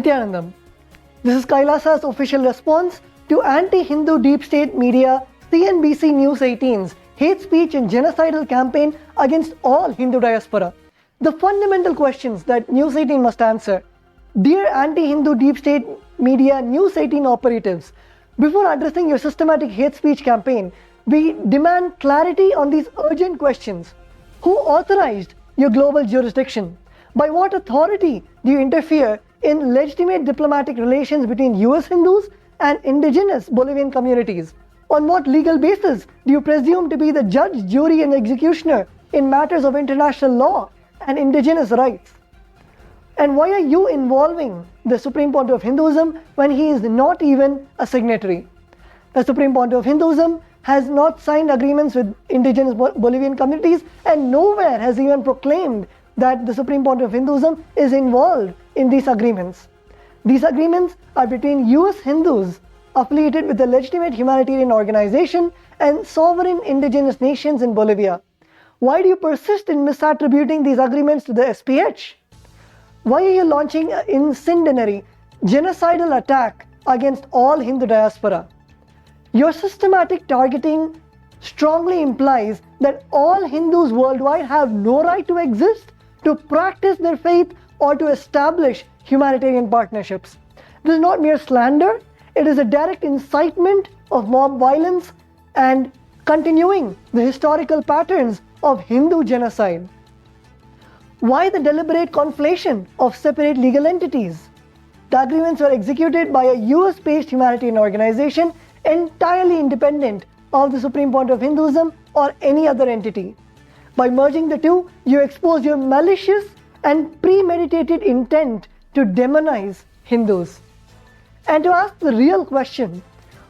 Nityanandam. This is Kailasa's official response to anti-Hindu deep state media CNBC News 18's hate speech and genocidal campaign against all Hindu diaspora. The fundamental questions that News 18 must answer. Dear anti-Hindu deep state media News 18 operatives, before addressing your systematic hate speech campaign, we demand clarity on these urgent questions. Who authorized your global jurisdiction? By what authority do you interfere in legitimate diplomatic relations between US Hindus and indigenous Bolivian communities? On what legal basis do you presume to be the judge, jury, and executioner in matters of international law and indigenous rights? And why are you involving the Supreme Pontiff of Hinduism when he is not even a signatory? The Supreme Pontiff of Hinduism has not signed agreements with indigenous Bolivian communities, and nowhere has even proclaimed that the Supreme Pontiff of Hinduism is involved in these agreements. These agreements are between US Hindus affiliated with a legitimate humanitarian organization and sovereign indigenous nations in Bolivia. Why do you persist in misattributing these agreements to the SPH? Why are you launching an incendiary, genocidal attack against all Hindu diaspora? Your systematic targeting strongly implies that all Hindus worldwide have no right to exist, to practice their faith, or to establish humanitarian partnerships. This is not mere slander, it is a direct incitement of mob violence and continuing the historical patterns of Hindu genocide. Why the deliberate conflation of separate legal entities? The agreements were executed by a US-based humanitarian organization entirely independent of the Supreme Pontiff of Hinduism or any other entity. By merging the two, you expose your malicious and premeditated intent to demonize Hindus. And to ask the real question,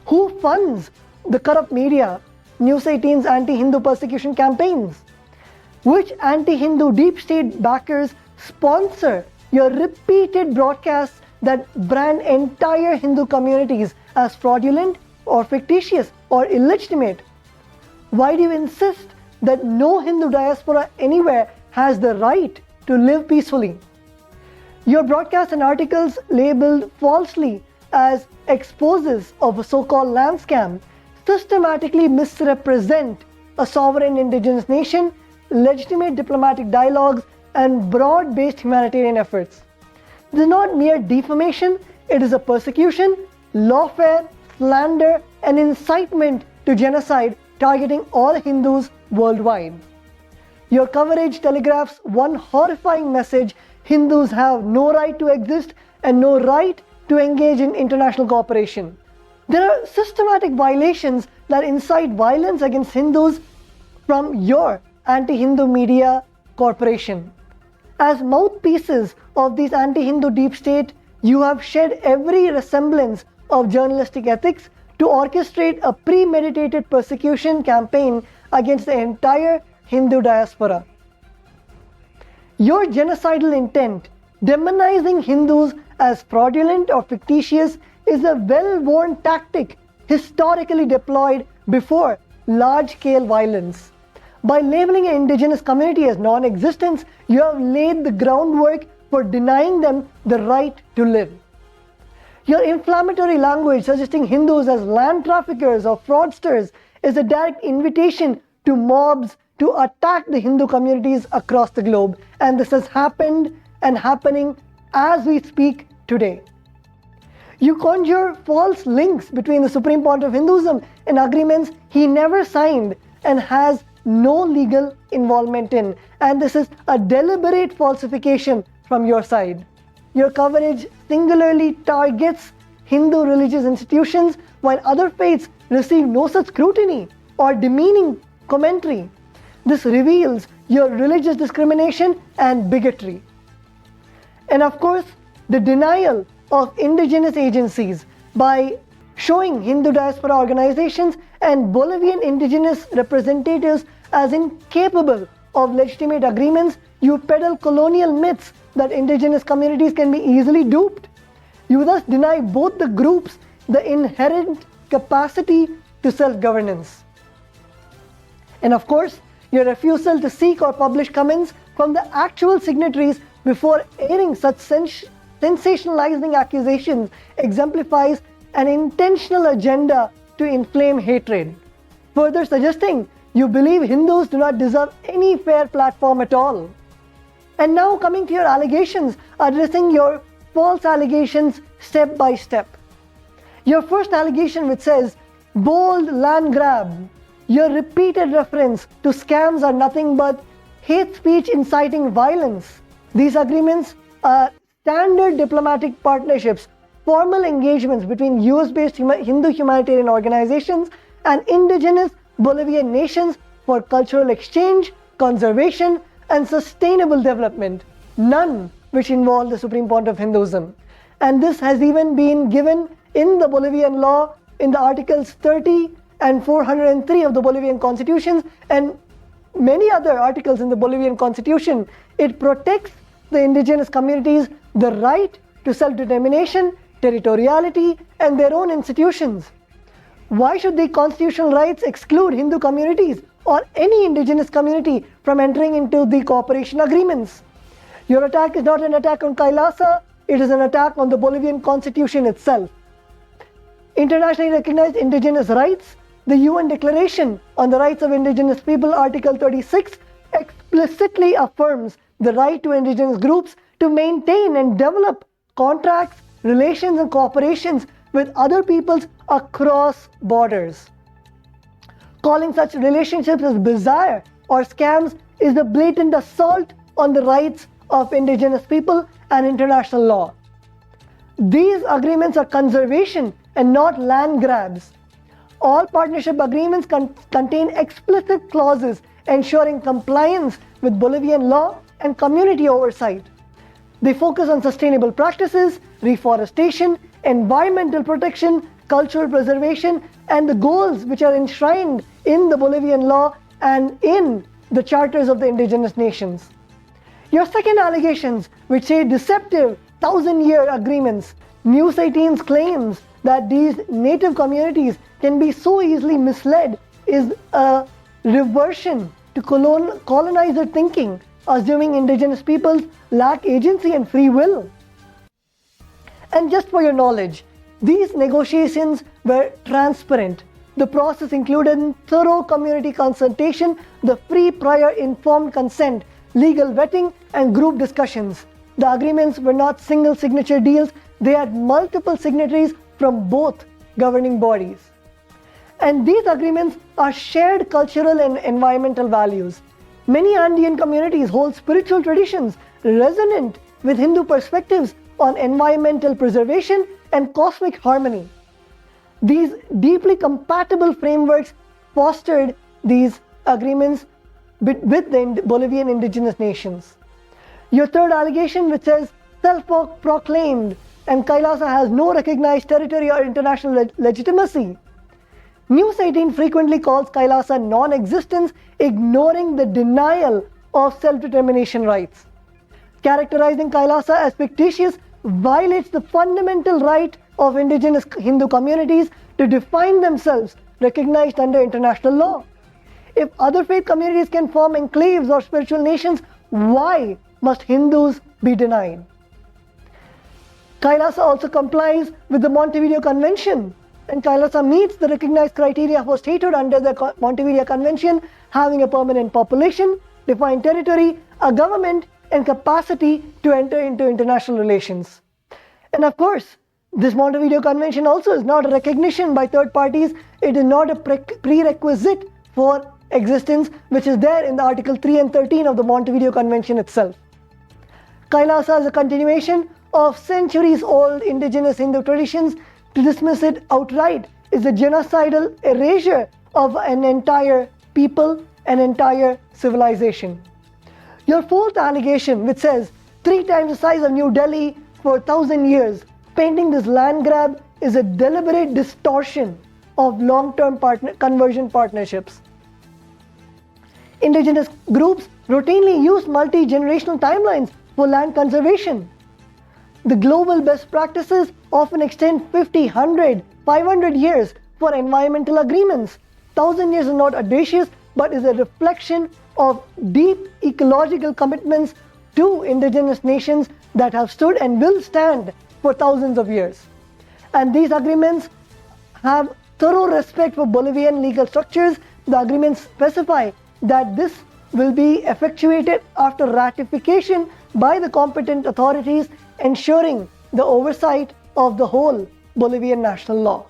who funds the corrupt media, News 18's anti-Hindu persecution campaigns? Which anti-Hindu deep state backers sponsor your repeated broadcasts that brand entire Hindu communities as fraudulent or fictitious or illegitimate? Why do you insist that no Hindu diaspora anywhere has the right to live peacefully? Your broadcasts and articles labeled falsely as exposes of a so-called land scam systematically misrepresent a sovereign indigenous nation, legitimate diplomatic dialogues, and broad-based humanitarian efforts. This is not mere defamation, it is a persecution, lawfare, slander, and incitement to genocide targeting all Hindus worldwide. Your coverage telegraphs one horrifying message: Hindus have no right to exist and no right to engage in international cooperation. There are systematic violations that incite violence against Hindus from your anti-Hindu media corporation. As mouthpieces of these anti-Hindu deep state, you have shed every resemblance of journalistic ethics to orchestrate a premeditated persecution campaign against the entire Hindu diaspora. Your genocidal intent, demonizing Hindus as fraudulent or fictitious, is a well-worn tactic historically deployed before large-scale violence. By labeling an indigenous community as non-existent, you have laid the groundwork for denying them the right to live. Your inflammatory language suggesting Hindus as land traffickers or fraudsters is a direct invitation to mobs to attack the Hindu communities across the globe, and this has happened and happening as we speak today. You conjure false links between the Supreme Pontiff of Hinduism and agreements he never signed and has no legal involvement in, and this is a deliberate falsification from your side. Your coverage singularly targets Hindu religious institutions while other faiths receive no such scrutiny or demeaning commentary. This reveals your religious discrimination and bigotry. And of course, the denial of indigenous agencies by showing Hindu diaspora organizations and Bolivian indigenous representatives as incapable of legitimate agreements. You peddle colonial myths that indigenous communities can be easily duped. You thus deny both the groups the inherent capacity to self-governance. And of course, your refusal to seek or publish comments from the actual signatories before airing such sensationalizing accusations exemplifies an intentional agenda to inflame hatred, further suggesting you believe Hindus do not deserve any fair platform at all. And now coming to your allegations, addressing your false allegations step by step. Your first allegation, which says, bold land grab, your repeated reference to scams are nothing but hate speech inciting violence. These agreements are standard diplomatic partnerships, formal engagements between US-based Hindu humanitarian organizations and indigenous Bolivian nations for cultural exchange, conservation, and sustainable development, none which involve the Supreme Pontiff of Hinduism. And this has even been given in the Bolivian law in the Articles 30 and 403 of the Bolivian Constitution and many other articles in the Bolivian Constitution. It protects the indigenous communities the right to self-determination, territoriality, and their own institutions. Why should the constitutional rights exclude Hindu communities or any indigenous community from entering into the cooperation agreements? Your attack is not an attack on Kailasa, it is an attack on the Bolivian constitution itself. Internationally recognized indigenous rights, the UN Declaration on the Rights of Indigenous People, Article 36, explicitly affirms the right to indigenous groups to maintain and develop contracts, relations, and cooperations with other peoples across borders. Calling such relationships as bizarre or scams is a blatant assault on the rights of indigenous people and international law. These agreements are conservation and not land grabs. All partnership agreements contain explicit clauses ensuring compliance with Bolivian law and community oversight. They focus on sustainable practices, reforestation, environmental protection, cultural preservation, and the goals which are enshrined in the Bolivian law and in the charters of the indigenous nations. Your second allegations, which say deceptive 1,000-year agreements, News 18's claims that these native communities can be so easily misled is a reversion to colonizer thinking, assuming indigenous peoples lack agency and free will. And just for your knowledge, these negotiations were transparent. The process included thorough community consultation, the free prior informed consent, legal vetting, and group discussions. The agreements were not single signature deals, they had multiple signatories from both governing bodies. And these agreements are shared cultural and environmental values. Many Andean communities hold spiritual traditions resonant with Hindu perspectives on environmental preservation and cosmic harmony. These deeply compatible frameworks fostered these agreements with the Bolivian indigenous nations. Your third allegation, which says self-proclaimed and Kailasa has no recognized territory or international legitimacy. News 18 frequently calls Kailasa non-existence, ignoring the denial of self-determination rights. Characterizing Kailasa as fictitious violates the fundamental right of indigenous Hindu communities to define themselves, recognized under international law. If other faith communities can form enclaves or spiritual nations, why must Hindus be denied? Kailasa also complies with the Montevideo Convention, and Kailasa meets the recognized criteria for statehood under the Montevideo Convention, having a permanent population, defined territory, a government, and capacity to enter into international relations. And of course, this Montevideo Convention also is not a recognition by third parties. It is not a prerequisite for existence, which is there in the Article 3 and 13 of the Montevideo Convention itself. Kailasa is a continuation of centuries-old indigenous Hindu traditions. To dismiss it outright is a genocidal erasure of an entire people, an entire civilization. Your fourth allegation, which says 3 times the size of New Delhi for 1,000 years, painting this land grab, is a deliberate distortion of long-term conversion partnerships. Indigenous groups routinely use multi-generational timelines for land conservation. The global best practices often extend 50, 100, 500 years for environmental agreements. 1,000 years is not audacious, but is a reflection of deep ecological commitments to indigenous nations that have stood and will stand for thousands of years. And these agreements have thorough respect for Bolivian legal structures. The agreements specify that this will be effectuated after ratification by the competent authorities, ensuring the oversight of the whole Bolivian national law.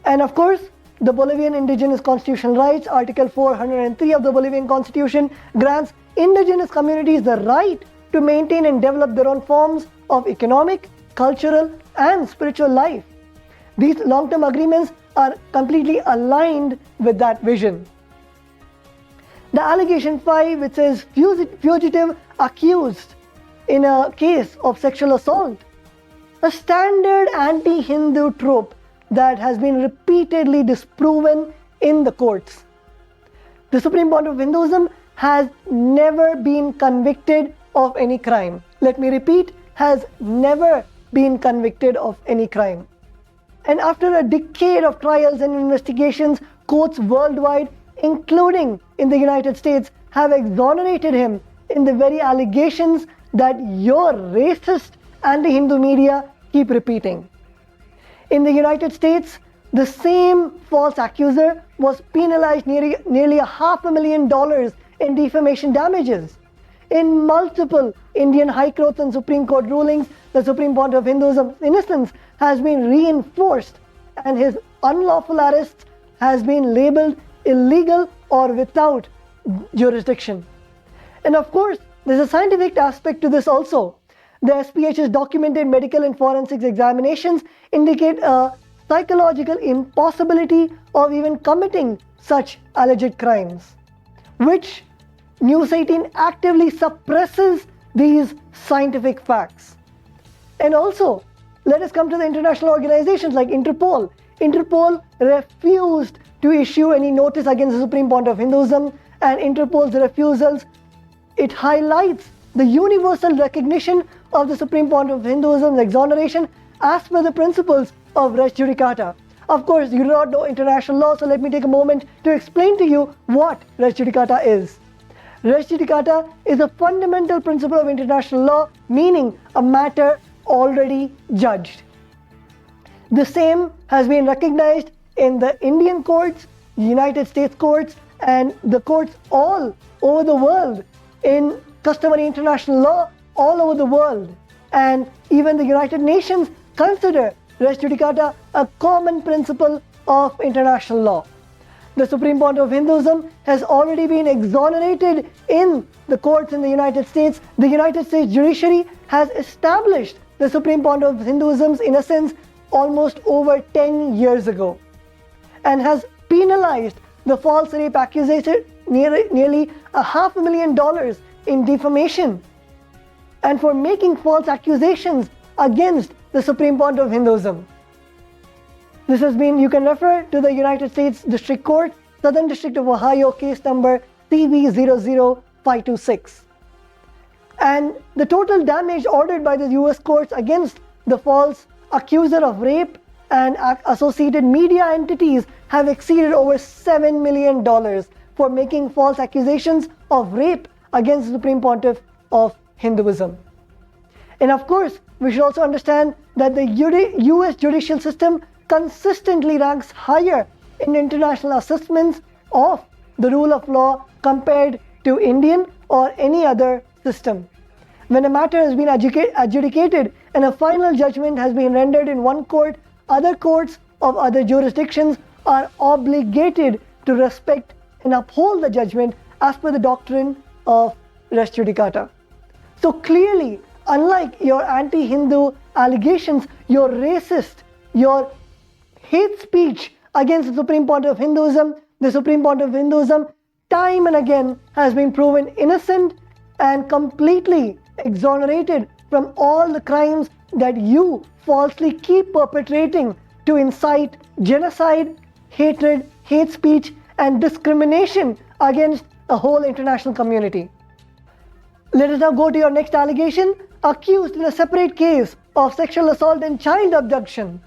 And of course, the Bolivian indigenous constitutional rights, Article 403 of the Bolivian Constitution, grants indigenous communities the right to maintain and develop their own forms of economic, cultural, and spiritual life. These long-term agreements are completely aligned with that vision. The allegation 5, which says fugitive accused in a case of sexual assault, a standard anti-Hindu trope that has been repeatedly disproven in the courts. The Supreme Court of Hinduism has never been convicted of any crime. Let me repeat, has never been convicted of any crime. And after a decade of trials and investigations, courts worldwide, including in the United States, have exonerated him in the very allegations that your racist anti-Hindu media keep repeating. In the United States, the same false accuser was penalized nearly $500,000 in defamation damages. In multiple Indian High Courts and Supreme Court rulings, the Supreme Court of Hinduism's innocence has been reinforced, and his unlawful arrests has been labeled illegal or without jurisdiction. And of course, there's a scientific aspect to this also. The SPH's documented medical and forensics examinations indicate a psychological impossibility of even committing such alleged crimes, which News 18 actively suppresses these scientific facts. And also, let us come to the international organizations like Interpol. Interpol refused to issue any notice against the Supreme Court of Hinduism, and Interpol's refusals, it highlights the universal recognition of the Supreme Court of Hinduism's exoneration as per the principles of res judicata. Of course, you do not know international law, so let me take a moment to explain to you what res judicata is. Res judicata is a fundamental principle of international law, meaning a matter already judged. The same has been recognized in the Indian courts, United States courts, and the courts all over the world, in customary international law all over the world. And even the United Nations consider res judicata a common principle of international law. The Supreme Court of Hinduism has already been exonerated in the courts in the United States. The United States judiciary has established the Supreme Court of Hinduism's innocence almost over 10 years ago, and has penalized the false rape accusation nearly $500,000 in defamation, and for making false accusations against the Supreme Court of Hinduism. This has been, you can refer to the United States District Court, Southern District of Ohio, case number CV00526. And the total damage ordered by the US courts against the false accuser of rape and associated media entities have exceeded over $7 million for making false accusations of rape against the Supreme Pontiff of Hinduism. And of course, we should also understand that the US judicial system consistently ranks higher in international assessments of the rule of law compared to Indian or any other system. When a matter has been adjudicated and a final judgment has been rendered in one court, other courts of other jurisdictions are obligated to respect and uphold the judgment as per the doctrine of res judicata. So clearly, unlike your anti-Hindu allegations, your racist, your hate speech against the Supreme Court of Hinduism, the Supreme Court of Hinduism time and again has been proven innocent and completely exonerated from all the crimes that you falsely keep perpetrating to incite genocide, hatred, hate speech, and discrimination against a whole international community. Let us now go to your next allegation. Accused in a separate case of sexual assault and child abduction.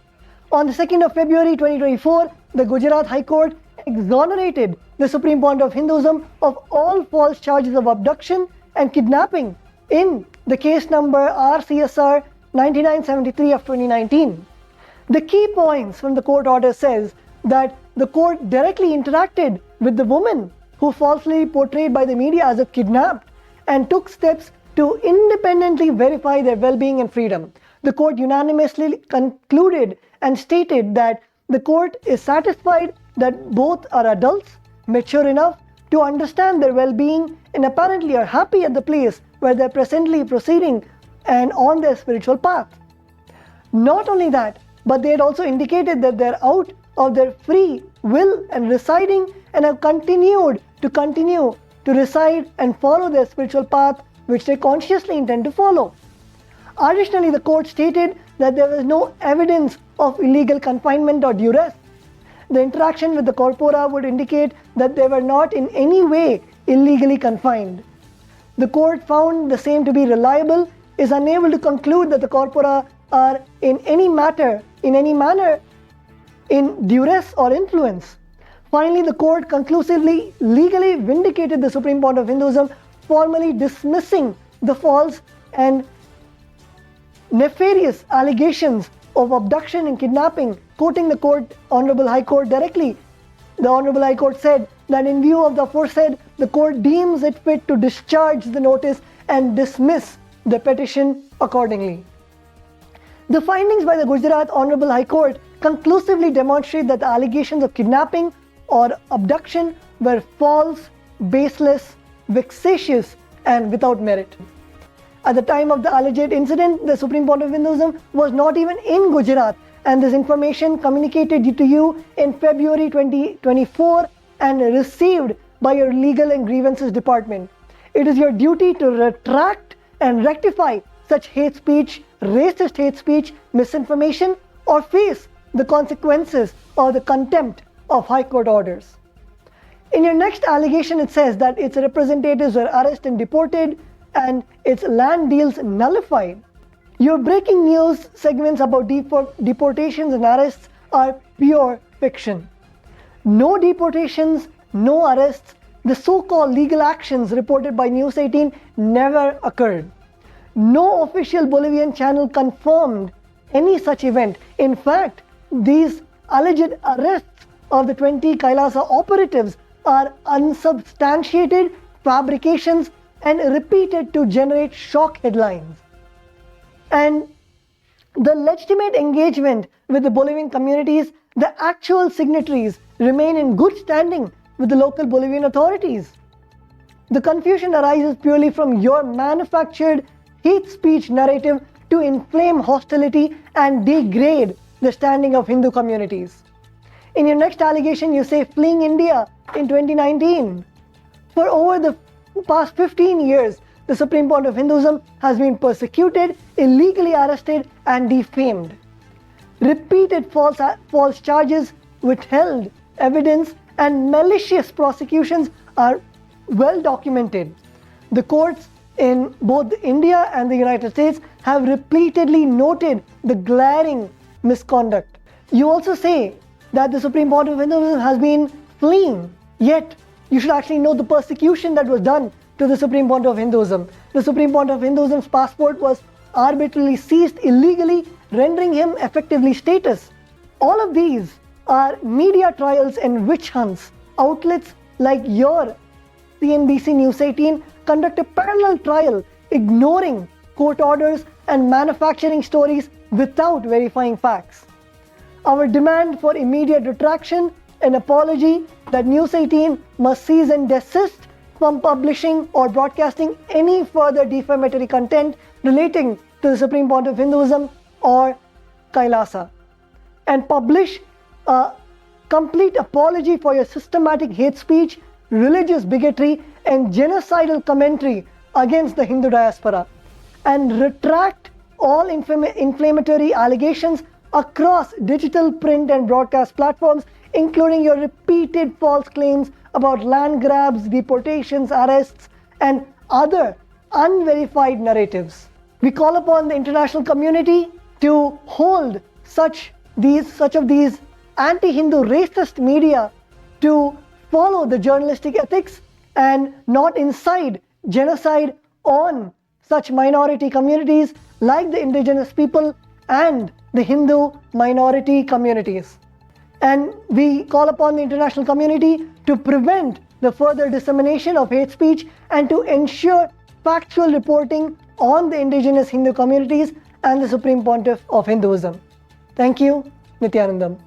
On the 2nd of February 2024, the Gujarat High Court exonerated the Supreme Court of Hinduism of all false charges of abduction and kidnapping in the case number RCSR 9973 of 2019. The key points from the court order says that the court directly interacted with the woman who falsely portrayed by the media as a kidnapped and took steps to independently verify their well-being and freedom. The court unanimously concluded and stated that the court is satisfied that both are adults, mature enough to understand their well-being, and apparently are happy at the place where they're presently proceeding and on their spiritual path. Not only that, but they had also indicated that they're out of their free will and residing and have continued to reside and follow their spiritual path which they consciously intend to follow. Additionally, the court stated that there was no evidence of illegal confinement or duress. The interaction with the corpora would indicate that they were not in any way illegally confined. The court found the same to be reliable, is unable to conclude that the corpora are in any manner in duress or influence. Finally, the court conclusively legally vindicated the Supreme Court of Hinduism, formally dismissing the false and nefarious allegations of abduction and kidnapping. Quoting the Honorable High Court directly, the Honorable High Court said that in view of the aforesaid, the court deems it fit to discharge the notice and dismiss the petition accordingly. The findings by the Gujarat Honorable High Court conclusively demonstrate that the allegations of kidnapping or abduction were false, baseless, vexatious, and without merit. At the time of the alleged incident, the Supreme Court of Hinduism was not even in Gujarat, and this information communicated to you in February 2024 and received by your Legal and Grievances Department. It is your duty to retract and rectify such hate speech, racist hate speech, misinformation, or face the consequences or the contempt of High Court orders. In your next allegation, it says that its representatives were arrested and deported and its land deals nullified. Your breaking news segments about deportations and arrests are pure fiction. No deportations, no arrests. The so-called legal actions reported by News 18 never occurred. No official Bolivian channel confirmed any such event. In fact, these alleged arrests of the 20 Kailasa operatives are unsubstantiated fabrications and repeated to generate shock headlines. And the legitimate engagement with the Bolivian communities, the actual signatories remain in good standing with the local Bolivian authorities. The confusion arises purely from your manufactured hate speech narrative to inflame hostility and degrade the standing of Hindu communities. In your next allegation, you say fleeing India in 2019. For over the past 15 years, the Supreme Court of Hinduism has been persecuted, illegally arrested, and defamed. Repeated false charges, withheld evidence, and malicious prosecutions are well documented. The courts in both India and the United States have repeatedly noted the glaring misconduct. You also say that the Supreme Court of Hinduism has been fleeing, yet you should actually know the persecution that was done to the Supreme Court of Hinduism. The Supreme Court of Hinduism's passport was arbitrarily seized illegally, rendering him effectively stateless. All of these are media trials and witch hunts. Outlets like your CNBC News 18 conduct a parallel trial, ignoring court orders and manufacturing stories without verifying facts. Our demand for immediate retraction, an apology that News 18 must cease and desist from publishing or broadcasting any further defamatory content relating to the Supreme Court of Hinduism or Kailasa, and publish a complete apology for your systematic hate speech, religious bigotry, and genocidal commentary against the Hindu diaspora, and retract all inflammatory allegations across digital, print, and broadcast platforms, including your repeated false claims about land grabs, deportations, arrests, and other unverified narratives. We call upon the international community to hold such of these anti-Hindu racist media to follow the journalistic ethics and not incite genocide on such minority communities like the indigenous people and the Hindu minority communities. And we call upon the international community to prevent the further dissemination of hate speech and to ensure factual reporting on the indigenous Hindu communities and the Supreme Pontiff of Hinduism. Thank you. Nityanandam.